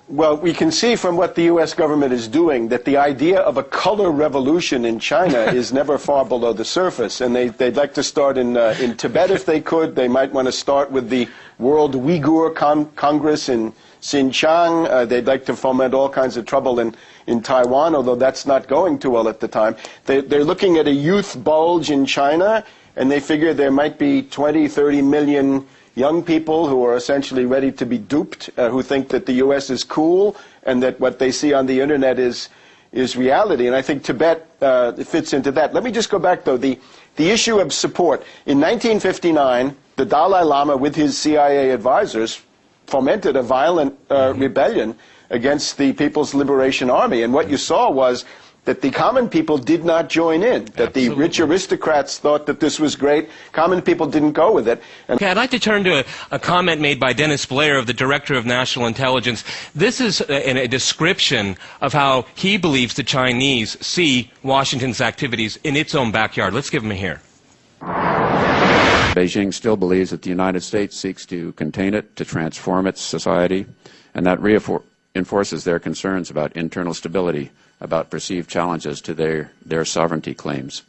Well, we can see from what the U.S. government is doing that the idea of a color revolution in China is never far below the surface. And they'd like to start in Tibet if they could. They might want to start with the World Uyghur Congress in Xinjiang. They'd like to foment all kinds of trouble in Taiwan, although that's not going too well at the time. They're looking at a youth bulge in China, and they figure there might be 20, 30 million young people who are essentially ready to be duped, who think that the U.S. is cool and that what they see on the internet is reality. And I think Tibet fits into that. Let me just go back, though. The issue of support. In 1959, the Dalai Lama, with his CIA advisors, fomented a violent rebellion against the People's Liberation Army. And what you saw was that the common people did not join in, that the rich aristocrats thought that this was great. Common people didn't go with it. Okay, I'd like to turn to a comment made by Dennis Blair, of the Director of National Intelligence. This is a description of how he believes the Chinese see Washington's activities in its own backyard. Let's give him a hear. Beijing still believes that the United States seeks to contain it, to transform its society, and that reinforces their concerns about internal stability, about perceived challenges to their sovereignty claims.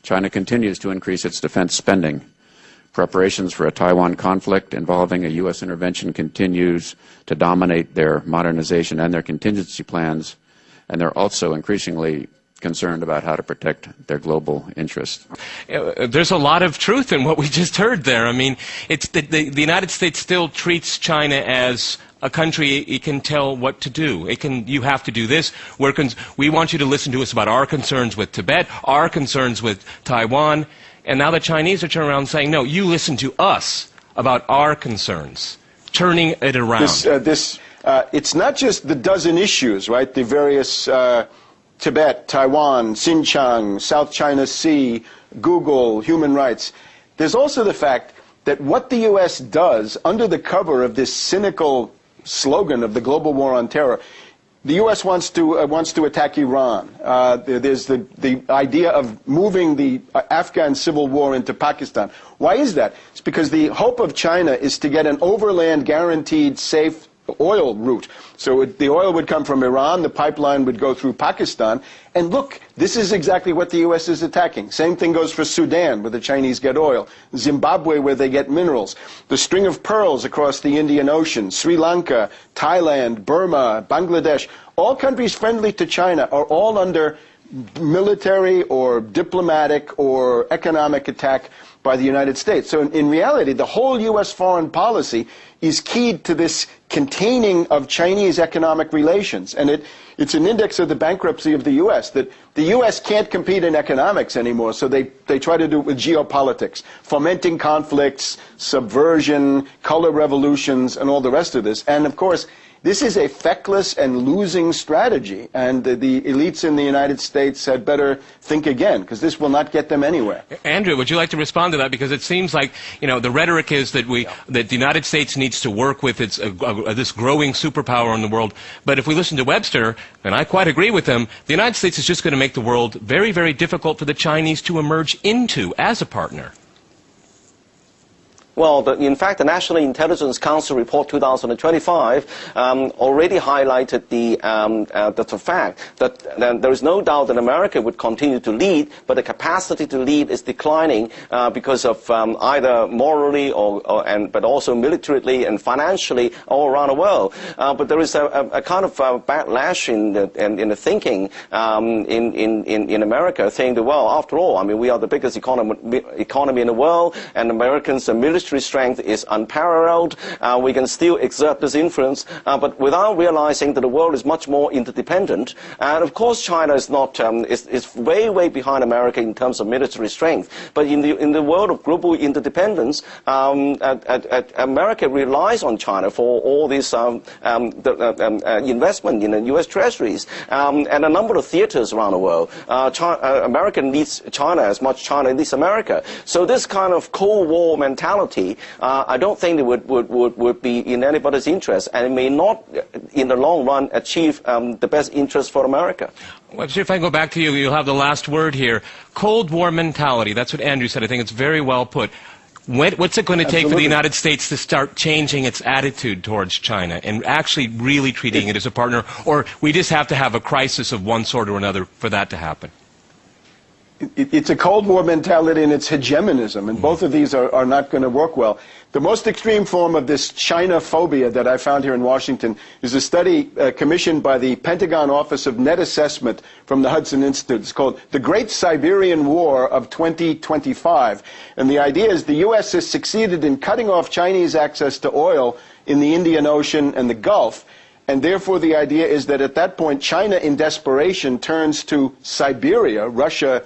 China continues to increase its defense spending. Preparations for a Taiwan conflict involving a U.S. intervention continues to dominate their modernization and their contingency plans, and they're also increasingly concerned about how to protect their global interests. There's a lot of truth in what we just heard there. I mean, it's the United States still treats China as a country it can tell what to do. You have to do this. We want you to listen to us about our concerns with Tibet, our concerns with Taiwan. And now the Chinese are turning around saying, no, you listen to us about our concerns, turning it around. It's not just the dozen issues, right? The various Tibet, Taiwan, Xinjiang, South China Sea, Google, human rights. There's also the fact that what the U.S. does under the cover of this cynical slogan of the global war on terror, the U.S. wants to attack Iran. There's the idea of moving the Afghan civil war into Pakistan. Why is that? It's because the hope of China is to get an overland guaranteed safe oil route. So the oil would come from Iran, the pipeline would go through Pakistan, and look, this is exactly what the U.S. is attacking. Same thing goes for Sudan, where the Chinese get oil, Zimbabwe, where they get minerals, the string of pearls across the Indian Ocean, Sri Lanka, Thailand, Burma, Bangladesh, all countries friendly to China are all under military or diplomatic or economic attack by the United States. So in reality, the whole U.S. foreign policy is keyed to this containing of Chinese economic relations. And it's an index of the bankruptcy of the U.S., that the U.S. can't compete in economics anymore, so they try to do it with geopolitics, fomenting conflicts, subversion, color revolutions, and all the rest of this. And of course, this is a feckless and losing strategy, and the elites in the United States had better think again, because this will not get them anywhere. Andrew, would you like to respond to that? Because it seems like, the rhetoric is that that the United States needs to work with this growing superpower in the world. But if we listen to Webster, and I quite agree with him, the United States is just going to make the world very, very difficult for the Chinese to emerge into as a partner. Well, in fact, the National Intelligence Council Report 2025 already highlighted the fact that there is no doubt that America would continue to lead, but the capacity to lead is declining because of either morally but also militarily and financially all around the world. But there is a kind of backlash in the thinking in America, saying that, well, after all, I mean, we are the biggest economy in the world, and Americans' military strength is unparalleled. We can still exert this influence, but without realizing that the world is much more interdependent. And of course, China is not is way, way behind America in terms of military strength. But in the world of global interdependence, America relies on China for all this investment in the U.S. treasuries and a number of theaters around the world. America needs China as much China needs America. So this kind of Cold War mentality, I don't think it would be in anybody's interest, and it may not, in the long run, achieve the best interest for America. Webster, if I go back to you, you'll have the last word here. Cold War mentality, that's what Andrew said. I think it's very well put. What's it going to take for the Absolutely. United States to start changing its attitude towards China and actually really treating it as a partner? Or we just have to have a crisis of one sort or another for that to happen? It's a Cold War mentality and it's hegemonism, and both of these are not going to work well. The most extreme form of this China phobia that I found here in Washington is a study commissioned by the Pentagon Office of Net Assessment from the Hudson Institute. It's called The Great Siberian War of 2025. And the idea is the U.S. has succeeded in cutting off Chinese access to oil in the Indian Ocean and the Gulf. And therefore, the idea is that at that point, China, in desperation, turns to Siberia, Russia,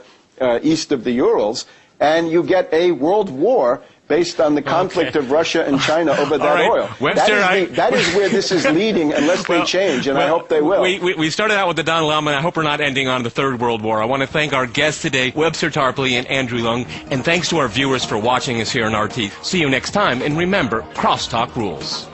east of the Urals, and you get a world war based on the conflict of Russia and China over that oil. Webster, that is where this is leading unless they change, and I hope they will. We started out with the Dalai Lama, and I hope we're not ending on the Third World War. I want to thank our guests today, Webster Tarpley and Andrew Leung, and thanks to our viewers for watching us here on RT. See you next time, and remember, Crosstalk rules.